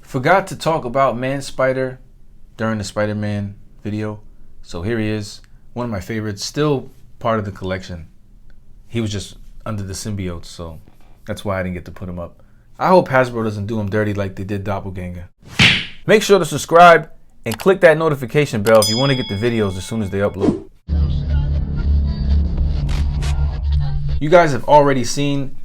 Forgot to talk about Man Spider during the Spider-Man video. So here he is, one of my favorites, still part of the collection. He was just under the symbiotes, so that's why I didn't get to put him up. I hope Hasbro doesn't do him dirty like they did Doppelganger. Make sure to subscribe and click that notification bell if you want to get the videos as soon as they upload. You guys have already seen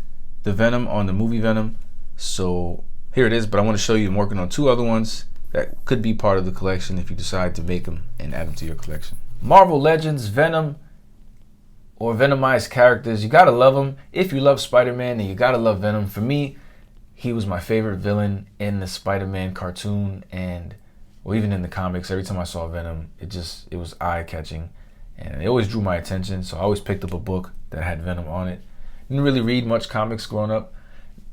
the Venom on the movie Venom, so here it is, but I want to show you I'm working on two other ones that could be part of the collection if you decide to make them and add them to your collection. Marvel Legends Venom or Venomized characters, you gotta love them. If you love Spider-Man, then you gotta love Venom. For me, he was my favorite villain in the Spider-Man cartoon or even in the comics. Every time I saw Venom, it was eye-catching and it always drew my attention, so I always picked up a book that had Venom on it. Didn't really read much comics growing up.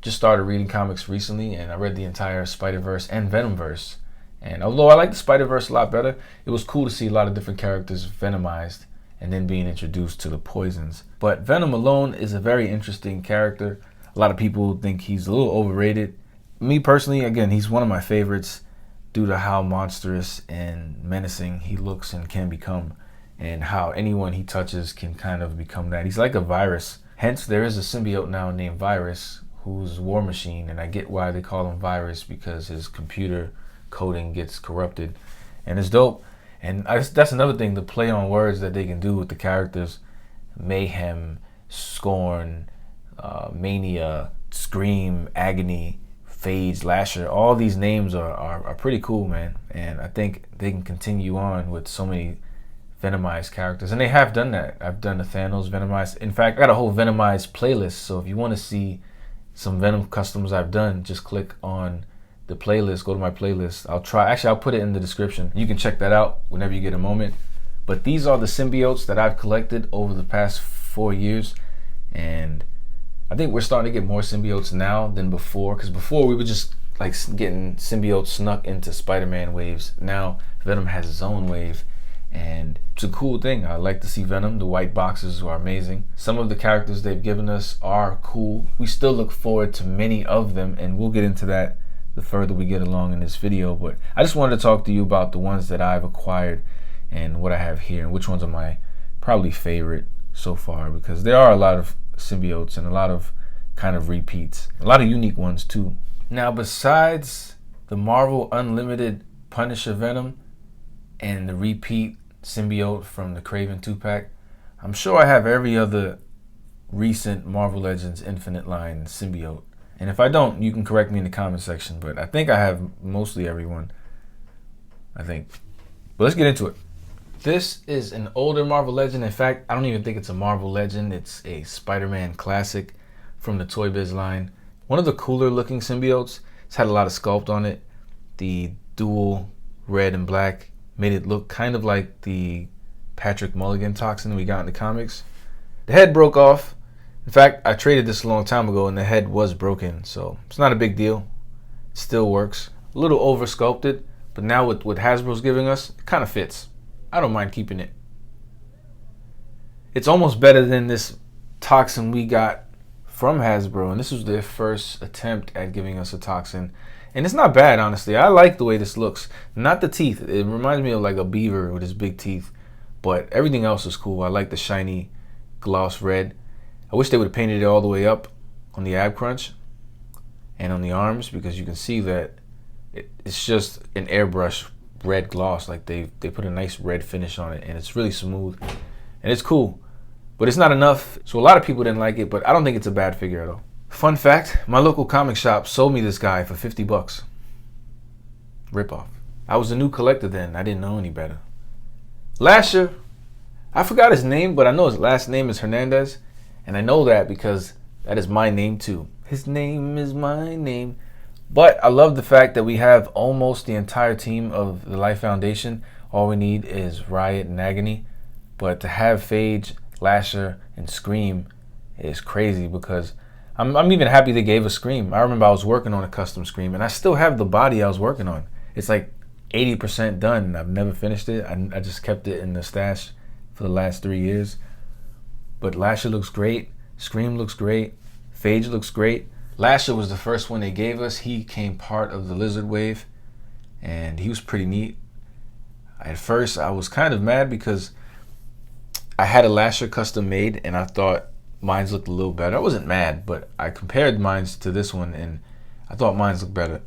Just started reading comics recently, and I read the entire Spider-Verse and Venomverse. And although I like the Spider-Verse a lot better, it was cool to see a lot of different characters Venomized and then being introduced to the poisons. But Venom alone is a very interesting character. A lot of people think he's a little overrated. Me personally, again, he's one of my favorites due to how monstrous and menacing he looks and can become, and how anyone he touches can kind of become that. He's like a virus. Hence, there is a symbiote now named Virus, who's War Machine, and I get why they call him Virus, because his computer coding gets corrupted, and it's dope. And that's another thing, the play on words that they can do with the characters. Mayhem, Scorn, Mania, Scream, Agony, Phage, Lasher, all these names are pretty cool, man. And I think they can continue on with so many Venomized characters, and they have done that. I've done the Thanos Venomized. In fact, I got a whole Venomized playlist, so if you want to see some Venom customs I've done, just click on the playlist, go to my playlist. I'll put it in the description. You can check that out whenever you get a moment. But these are the symbiotes that I've collected over the past 4 years, and I think we're starting to get more symbiotes now than before, because before we were just like getting symbiotes snuck into Spider-Man waves. Now Venom has his own wave, and it's a cool thing. I like to see Venom. The white boxes are amazing. Some of the characters they've given us are cool. We still look forward to many of them, and we'll get into that the further we get along in this video. But I just wanted to talk to you about the ones that I've acquired and what I have here, and which ones are my probably favorite so far, because there are a lot of symbiotes and a lot of kind of repeats, a lot of unique ones too. Now, besides the Marvel Unlimited Punisher Venom and the repeat symbiote from the Craven 2-pack, I'm sure I have every other recent Marvel Legends Infinite line symbiote. And if I don't, you can correct me in the comment section, but I think I have mostly everyone, I think. But let's get into it. This is an older Marvel Legend. In fact, I don't even think it's a Marvel Legend. It's a Spider-Man classic from the Toy Biz line. One of the cooler looking symbiotes. It's had a lot of sculpt on it. The dual red and black made it look kind of like the Patrick Mulligan Toxin we got in the comics. The head broke off. In fact, I traded this a long time ago and the head was broken, so it's not a big deal. It still works. A little over sculpted, but now with what Hasbro's giving us, it kind of fits. I don't mind keeping it. It's almost better than this Toxin we got from Hasbro, and this was their first attempt at giving us a Toxin. And it's not bad, honestly. I like the way this looks. Not the teeth. It reminds me of like a beaver with his big teeth. But everything else is cool. I like the shiny gloss red. I wish they would have painted it all the way up on the ab crunch and on the arms, because you can see that it's just an airbrush red gloss. Like they put a nice red finish on it, and it's really smooth. And it's cool. But it's not enough. So a lot of people didn't like it, but I don't think it's a bad figure at all. Fun fact, my local comic shop sold me this guy for 50 bucks. Rip-off. I was a new collector then. I didn't know any better. Lasher, I forgot his name, but I know his last name is Hernandez. And I know that because that is my name too. His name is my name. But I love the fact that we have almost the entire team of the Life Foundation. All we need is Riot and Agony. But to have Phage, Lasher, and Scream is crazy, because I'm even happy they gave us Scream. I remember I was working on a custom Scream, and I still have the body I was working on. It's like 80% done, and I've never finished it. I just kept it in the stash for the last 3 years. But Lasher looks great. Scream looks great. Phage looks great. Lasher was the first one they gave us. He came part of the Lizard wave, and he was pretty neat. At first, I was kind of mad because I had a Lasher custom made, and I thought mine's looked a little better. I wasn't mad, but I compared mine's to this one, and I thought mine's looked better.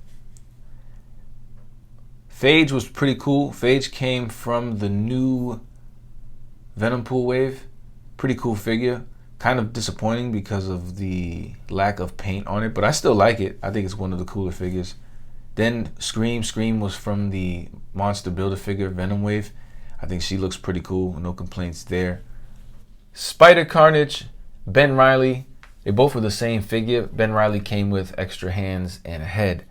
Phage was pretty cool. Phage came from the new Venompool wave. Pretty cool figure. Kind of disappointing because of the lack of paint on it, but I still like it. I think it's one of the cooler figures. Then Scream. Scream was from the Monster Build-A-Figure Venom wave. I think she looks pretty cool. No complaints there. Spider Carnage, Ben Reilly. They both were the same figure. Ben Reilly came with extra hands and a head,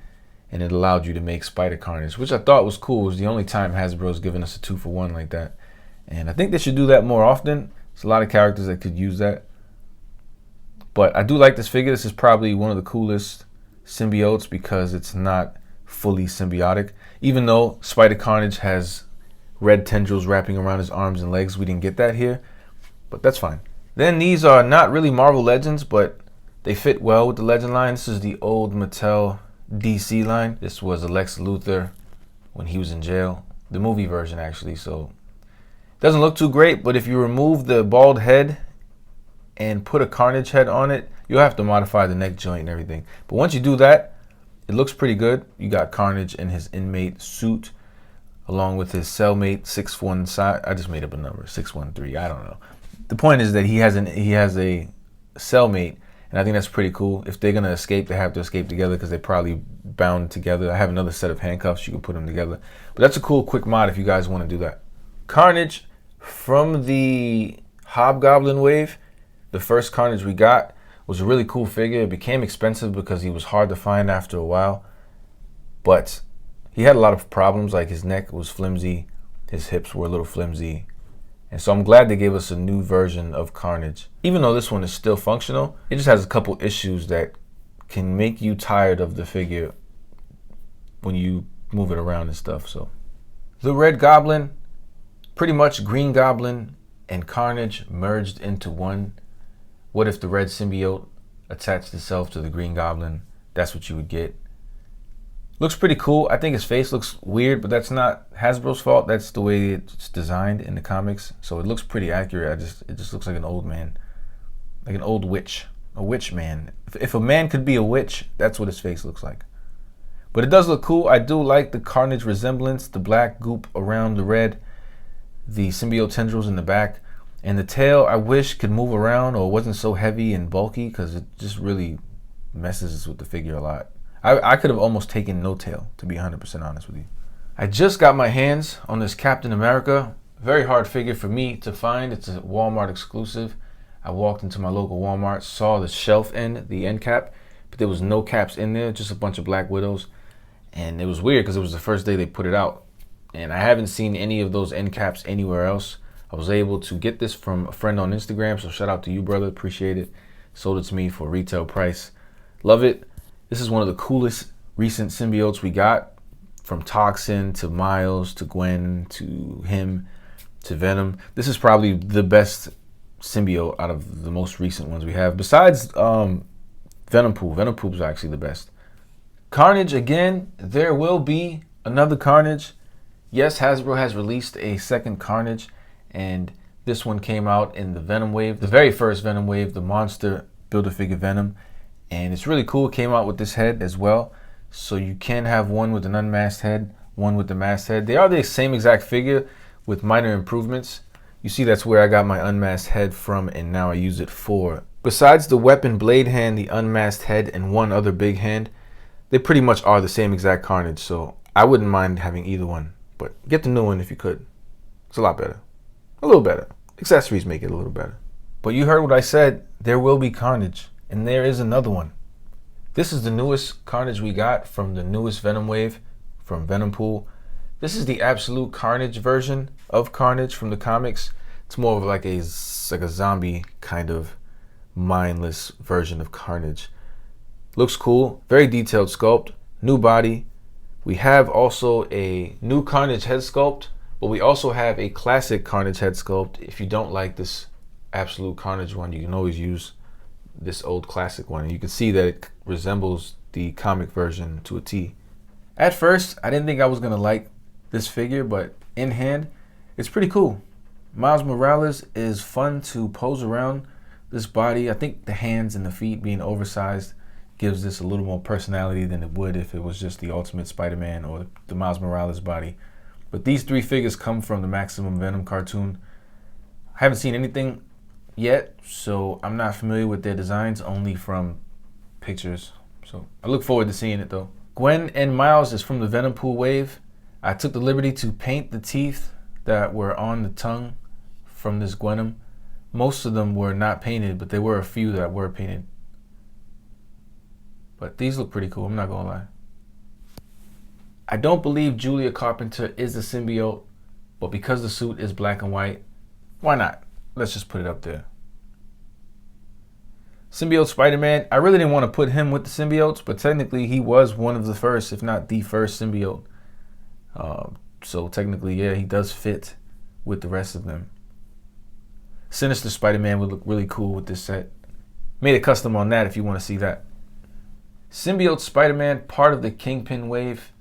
and it allowed you to make Spider Carnage, which I thought was cool. It was the only time Hasbro's given us a 2-for-1 like that. And I think they should do that more often. There's a lot of characters that could use that. But I do like this figure. This is probably one of the coolest symbiotes because it's not fully symbiotic. Even though Spider Carnage has red tendrils wrapping around his arms and legs, we didn't get that here, but that's fine. Then these are not really Marvel Legends, but they fit well with the Legend line. This is the old Mattel DC line. This was a Lex Luthor when he was in jail. The movie version, actually. So it doesn't look too great, but if you remove the bald head and put a Carnage head on it, you'll have to modify the neck joint and everything. But once you do that, it looks pretty good. You got Carnage in his inmate suit, along with his cellmate 615. I just made up a number, 613. I don't know. The point is that he has a cellmate, and I think that's pretty cool. If they're gonna escape, they have to escape together because they're probably bound together. I have another set of handcuffs. You can put them together. But that's a cool quick mod if you guys want to do that. Carnage from the Hobgoblin wave. The first Carnage we got was a really cool figure. It became expensive because he was hard to find after a while. But he had a lot of problems, like his neck was flimsy, his hips were a little flimsy. And so I'm glad they gave us a new version of Carnage. Even though this one is still functional, it just has a couple issues that can make you tired of the figure when you move it around and stuff. So the Red Goblin, pretty much Green Goblin and Carnage merged into one. What if the red symbiote attached itself to the Green Goblin? That's what you would get. Looks pretty cool. I think his face looks weird, but that's not Hasbro's fault. That's the way it's designed in the comics. So it looks pretty accurate. It just looks like an old man, like an old witch, a witch man. If a man could be a witch, that's what his face looks like. But it does look cool. I do like the Carnage resemblance, the black goop around the red, the symbiote tendrils in the back. And the tail, I wish, could move around or wasn't so heavy and bulky because it just really messes with the figure a lot. I could have almost taken no tail, to be 100% honest with you. I just got my hands on this Captain America. Very hard figure for me to find. It's a Walmart exclusive. I walked into my local Walmart, saw the shelf end, the end cap, but there was no caps in there, just a bunch of Black Widows. And it was weird because it was the first day they put it out. And I haven't seen any of those end caps anywhere else. I was able to get this from a friend on Instagram, so shout out to you, brother. Appreciate it. Sold it to me for retail price. Love it. This is one of the coolest recent symbiotes we got, from Toxin to Miles to Gwen to him to Venom. This is probably the best symbiote out of the most recent ones we have, besides Venompool. Venompool is actually the best. Carnage again. There will be another Carnage. Yes, Hasbro has released a second Carnage, and this one came out in the Venom wave, the very first Venom wave, the Monster Build-A-Figure Venom. And it's really cool. It came out with this head as well. So you can have one with an unmasked head, one with the masked head. They are the same exact figure with minor improvements. You see, that's where I got my unmasked head from, and now I use it for. Besides the weapon blade hand, the unmasked head, and one other big hand, they pretty much are the same exact Carnage. So I wouldn't mind having either one. But get the new one if you could. It's a lot better. A little better. Accessories make it a little better. But you heard what I said. There will be Carnage. And there is another one. This is the newest Carnage we got from the newest Venom wave, from Venompool. This is the absolute Carnage version of Carnage from the comics. It's more of like a zombie kind of mindless version of Carnage. Looks cool. Very detailed sculpt. New body. We have also a new Carnage head sculpt, but we also have a classic Carnage head sculpt. If you don't like this absolute Carnage one, you can always use this old classic one. And you can see that it resembles the comic version to a T. At first, I didn't think I was gonna like this figure, but in hand, it's pretty cool. Miles Morales is fun to pose around this body. I think the hands and the feet being oversized gives this a little more personality than it would if it was just the Ultimate Spider-Man or the Miles Morales body. But these three figures come from the Maximum Venom cartoon. I haven't seen anything yet, so I'm not familiar with their designs, only from pictures. So I look forward to seeing it though. Gwen and Miles is from the Venompool wave. I took the liberty to paint the teeth that were on the tongue from this Gwenom. Most of them were not painted, but there were a few that were painted. But these look pretty cool, I'm not gonna lie. I don't believe Julia Carpenter is the symbiote, but because the suit is black and white, why not? Let's just put it up there. Symbiote Spider-Man, I really didn't want to put him with the symbiotes, but technically he was one of the first, if not the first symbiote. So technically, yeah, he does fit with the rest of them. Sinister Spider-Man would look really cool with this set. Made a custom on that if you want to see that. Symbiote Spider-Man, part of the Kingpin wave.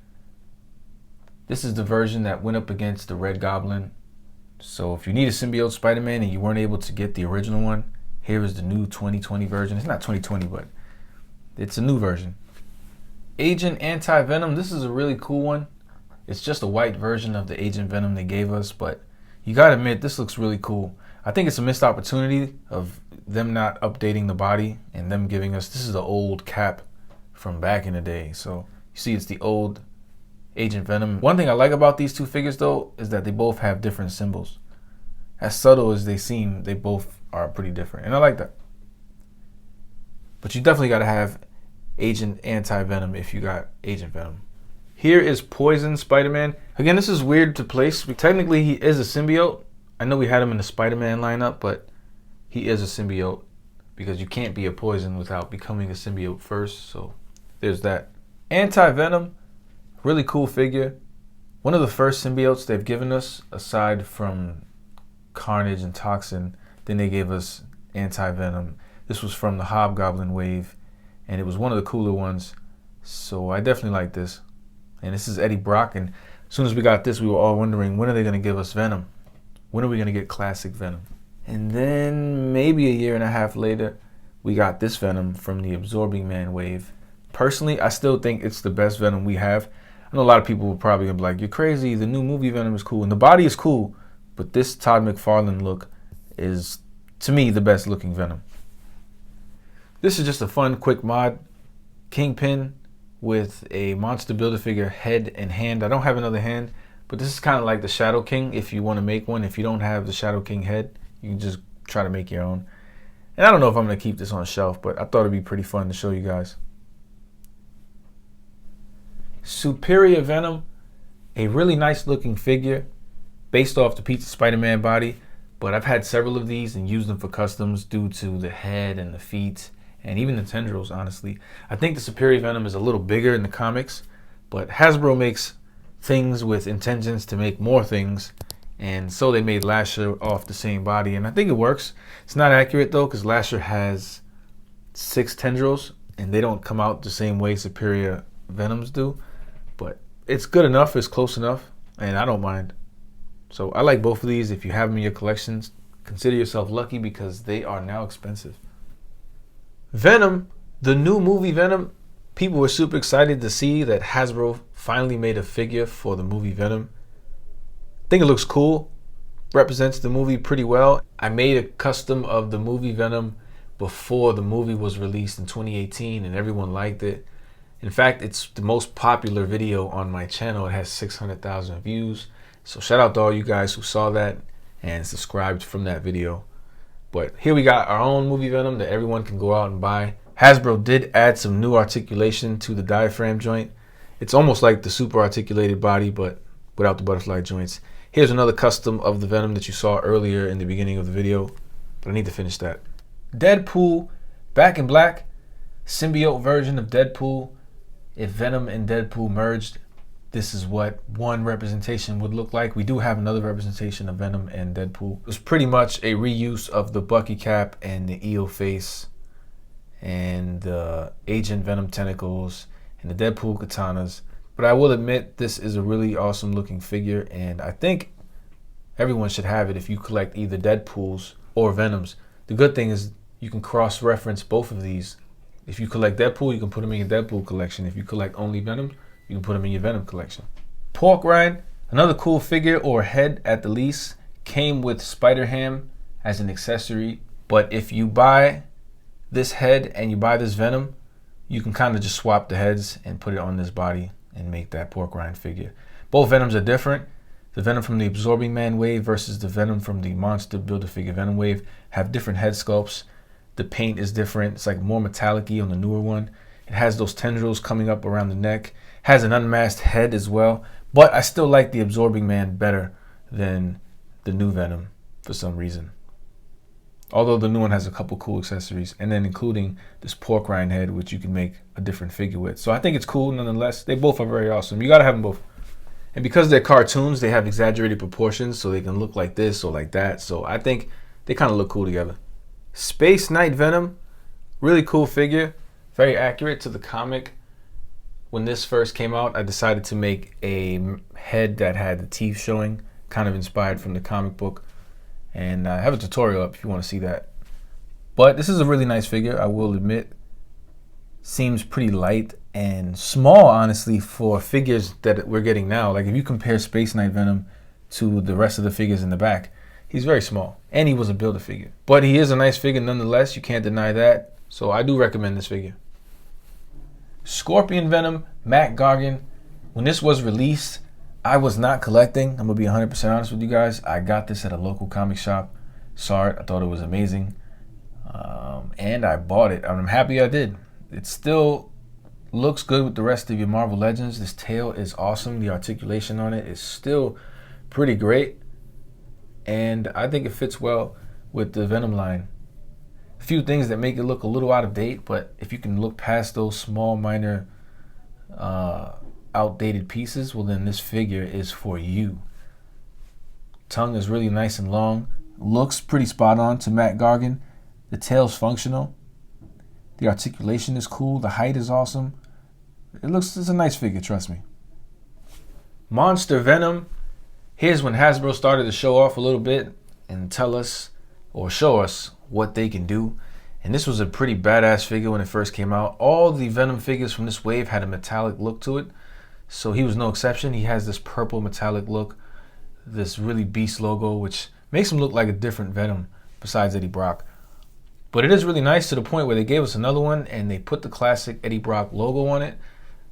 This is the version that went up against the Red Goblin. So if you need a Symbiote Spider-Man and you weren't able to get the original one, here is the new 2020 version. It's not 2020, but it's a new version. Agent Anti-Venom, this is a really cool one. It's just a white version of the Agent Venom they gave us, but you gotta admit, this looks really cool. I think it's a missed opportunity of them not updating the body and them giving us, this is the old cap from back in the day. So you see it's the old Agent Venom. One thing I like about these two figures though is that they both have different symbols. As subtle as they seem, they both are pretty different, and I like that. But you definitely got to have Agent Anti-Venom if you got Agent Venom. Here is Poison Spider-Man. Again, this is weird to place. Technically, he is a symbiote. I know we had him in the Spider-Man lineup, but he is a symbiote because you can't be a poison without becoming a symbiote first. So there's that. Anti-Venom, really cool figure. One of the first symbiotes they've given us, aside from Carnage and Toxin. Then they gave us Anti-Venom. This was from the Hobgoblin wave, and it was one of the cooler ones. So I definitely like this. And this is Eddie Brock, and as soon as we got this, we were all wondering, when are they going to give us Venom? When are we going to get classic Venom? And then maybe a year and a half later, we got this Venom from the Absorbing Man wave. Personally, I still think it's the best Venom we have. I know a lot of people will probably be like, you're crazy, the new movie Venom is cool. And the body is cool, but this Todd McFarlane look is, to me, the best looking Venom. This is just a fun, quick mod. Kingpin with a Monster Build-A-Figure head and hand. I don't have another hand, but this is kind of like the Shadow King if you want to make one. If you don't have the Shadow King head, you can just try to make your own. And I don't know if I'm going to keep this on a shelf, but I thought it'd be pretty fun to show you guys. Superior Venom, a really nice looking figure based off the Pizza Spider-Man body, but I've had several of these and used them for customs due to the head and the feet and even the tendrils, honestly. I think the Superior Venom is a little bigger in the comics, but Hasbro makes things with intentions to make more things, and so they made Lasher off the same body, and I think it works. It's not accurate though, because Lasher has 6 tendrils, and they don't come out the same way Superior Venoms do, but it's good enough, it's close enough, and I don't mind. So I like both of these. If you have them in your collections, consider yourself lucky because they are now expensive. Venom, the new movie Venom, people were super excited to see that Hasbro finally made a figure for the movie Venom. I think it looks cool, represents the movie pretty well. I made a custom of the movie Venom before the movie was released in 2018 and everyone liked it. In fact, it's the most popular video on my channel. It has 600,000 views. So shout out to all you guys who saw that and subscribed from that video. But here we got our own movie Venom that everyone can go out and buy. Hasbro did add some new articulation to the diaphragm joint. It's almost like the super articulated body, but without the butterfly joints. Here's another custom of the Venom that you saw earlier in the beginning of the video, but I need to finish that. Deadpool, back in black, symbiote version of Deadpool. If Venom and Deadpool merged, this is what one representation would look like. We do have another representation of Venom and Deadpool. It was pretty much a reuse of the Bucky cap and the eel face and the Agent Venom tentacles and the Deadpool katanas. But I will admit, this is a really awesome looking figure, and I think everyone should have it if you collect either Deadpools or Venoms. The good thing is you can cross-reference both of these. If you collect Deadpool, you can put them in your Deadpool collection. If you collect only Venom, you can put them in your Venom collection. Pork Rind, another cool figure, or head at the least, came with Spider-Ham as an accessory. But if you buy this head and you buy this Venom, you can kind of just swap the heads and put it on this body and make that Pork Rind figure. Both Venoms are different. The Venom from the Absorbing Man wave versus the Venom from the Monster Build-A-Figure Venom wave have different head sculpts. The paint is different. It's like more metallic-y on the newer one. It has those tendrils coming up around the neck. Has an unmasked head as well. But I still like the Absorbing Man better than the new Venom for some reason. Although the new one has a couple cool accessories, and then including this Pork Rind head, which you can make a different figure with. So I think it's cool nonetheless. They both are very awesome. You gotta have them both. And because they're cartoons, they have exaggerated proportions, so they can look like this or like that. So I think they kind of look cool together. Space Knight Venom, really cool figure, very accurate to the comic. When this first came out, I decided to make a head that had the teeth showing, kind of inspired from the comic book. And I have a tutorial up if you want to see that. But this is a really nice figure, I will admit. Seems pretty light and small, honestly, for figures that we're getting now. Like if you compare Space Knight Venom to the rest of the figures in the back, he's very small. And he was a Build-A-Figure. But he is a nice figure nonetheless, you can't deny that. So I do recommend this figure. Scorpion Venom, Matt Gargan. When this was released, I was not collecting. I'm gonna be 100% honest with you guys. I got this at a local comic shop, saw it, I thought it was amazing, and I bought it. I'm happy I did. It still looks good with the rest of your Marvel Legends. This tail is awesome. The articulation on it is still pretty great, and I think it fits well with the Venom line. A few things that make it look a little out of date, but if you can look past those small minor outdated pieces, well then this figure is for you. Tongue is really nice and long, looks pretty spot on to Matt Gargan. The tail's functional, the articulation is cool, the height is awesome. It's a nice figure, trust me. Monster Venom. Here's when Hasbro started to show off a little bit and tell us or show us what they can do. And this was a pretty badass figure when it first came out. All the Venom figures from this wave had a metallic look to it, so he was no exception. He has this purple metallic look, this really beast logo, which makes him look like a different Venom besides Eddie Brock. But it is really nice to the point where they gave us another one and they put the classic Eddie Brock logo on it.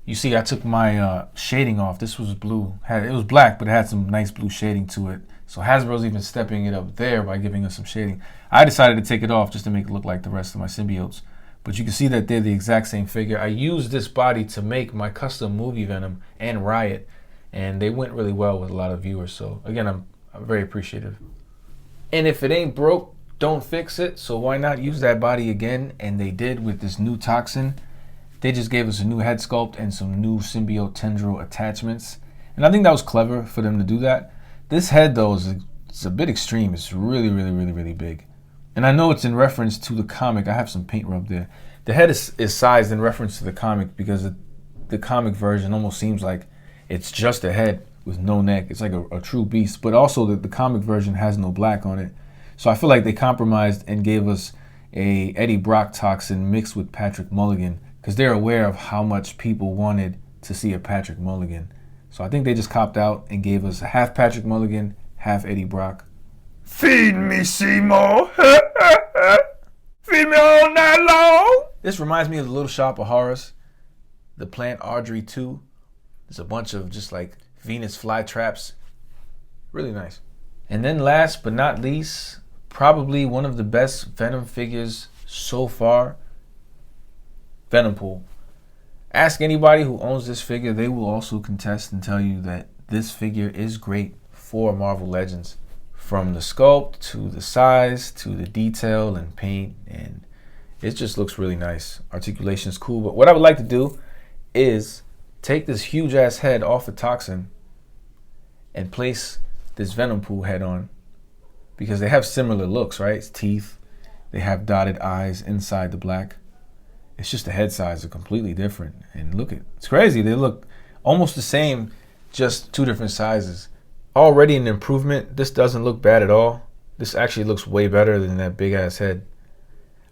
You see, I took my shading off. This was blue. It was black, but it had some nice blue shading to it. So Hasbro's even stepping it up there by giving us some shading. I decided to take it off just to make it look like the rest of my symbiotes. But you can see that they're the exact same figure. I used this body to make my custom movie Venom and Riot, and they went really well with a lot of viewers. So again, I'm very appreciative. And if it ain't broke, don't fix it. So why not use that body again? And they did with this new Toxin. They just gave us a new head sculpt and some new symbiote tendril attachments. And I think that was clever for them to do that. This head though it's a bit extreme. It's really big. And I know it's in reference to the comic. I have some paint rub there. The head is sized in reference to the comic because the comic version almost seems like it's just a head with no neck. It's like a true beast. But also the comic version has no black on it. So I feel like they compromised and gave us a Eddie Brock Toxin mixed with Patrick Mulligan because they're aware of how much people wanted to see a Patrick Mulligan. So I think they just copped out and gave us half Patrick Mulligan, half Eddie Brock. Feed me, Seymour. Feed me all night long. This reminds me of the Little Shop of Horrors, the Plant Audrey 2. There's a bunch of just like Venus flytraps. Really nice. And then last but not least, probably one of the best Venom figures so far, Venompool. Ask anybody who owns this figure, they will also contest and tell you that this figure is great for Marvel Legends. From the sculpt to the size to the detail and paint, and it just looks really nice. Articulation is cool, but what I would like to do is take this huge ass head off of Toxin and place this Venompool head on because they have similar looks, right? It's teeth, they have dotted eyes inside the black. It's just the head size are completely different. And look, it's crazy. They look almost the same, just two different sizes. Already an improvement. This doesn't look bad at all. This actually looks way better than that big ass head.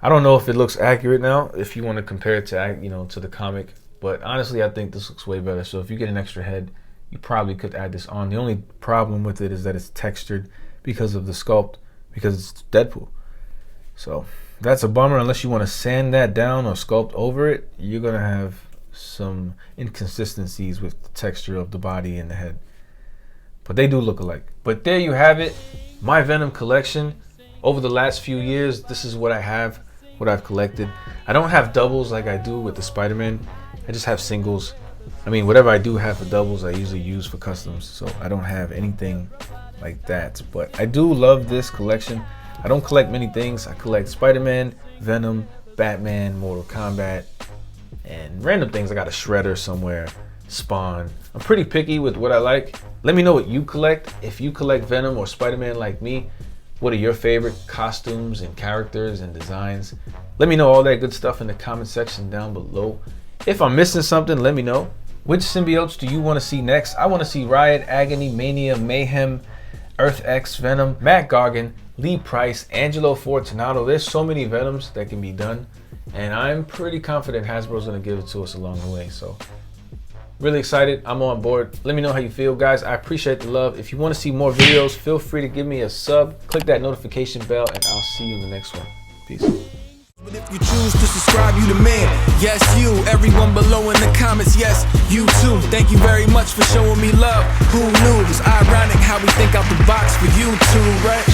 I don't know if it looks accurate now, if you want to compare it to, you know, to the comic, but honestly, I think this looks way better. So if you get an extra head, you probably could add this on. The only problem with it is that it's textured because of the sculpt, because it's Deadpool. So that's a bummer. Unless you want to sand that down or sculpt over it, you're gonna have some inconsistencies with the texture of the body and the head. But they do look alike. But there you have it, my Venom collection. Over the last few years, this is what I have, what I've collected. I don't have doubles like I do with the Spider-Man. I just have singles. I mean, whatever I do have for doubles, I usually use for customs. So I don't have anything like that. But I do love this collection. I don't collect many things. I collect Spider-Man, Venom, Batman, Mortal Kombat, and random things. I got a Shredder somewhere, Spawn. I'm pretty picky with what I like. Let me know what you collect. If you collect Venom or Spider-Man like me, what are your favorite costumes and characters and designs? Let me know all that good stuff in the comment section down below. If I'm missing something, let me know. Which symbiotes do you want to see next? I want to see Riot, Agony, Mania, Mayhem, Earth X, Venom, Matt Gargan, Lee Price, Angelo Fortunato. There's so many Venoms that can be done, and I'm pretty confident Hasbro's going to give it to us along the way. So really excited. I'm on board. Let me know how you feel, guys. I appreciate the love. If you want to see more videos, feel free to give me a sub. Click that notification bell, and I'll see you in the next one. Peace. But if you choose to subscribe, you the man. Yes, you. Everyone below in the comments, yes, you too. Thank you very much for showing me love. Who knew? It's ironic how we think out the box for you too, right?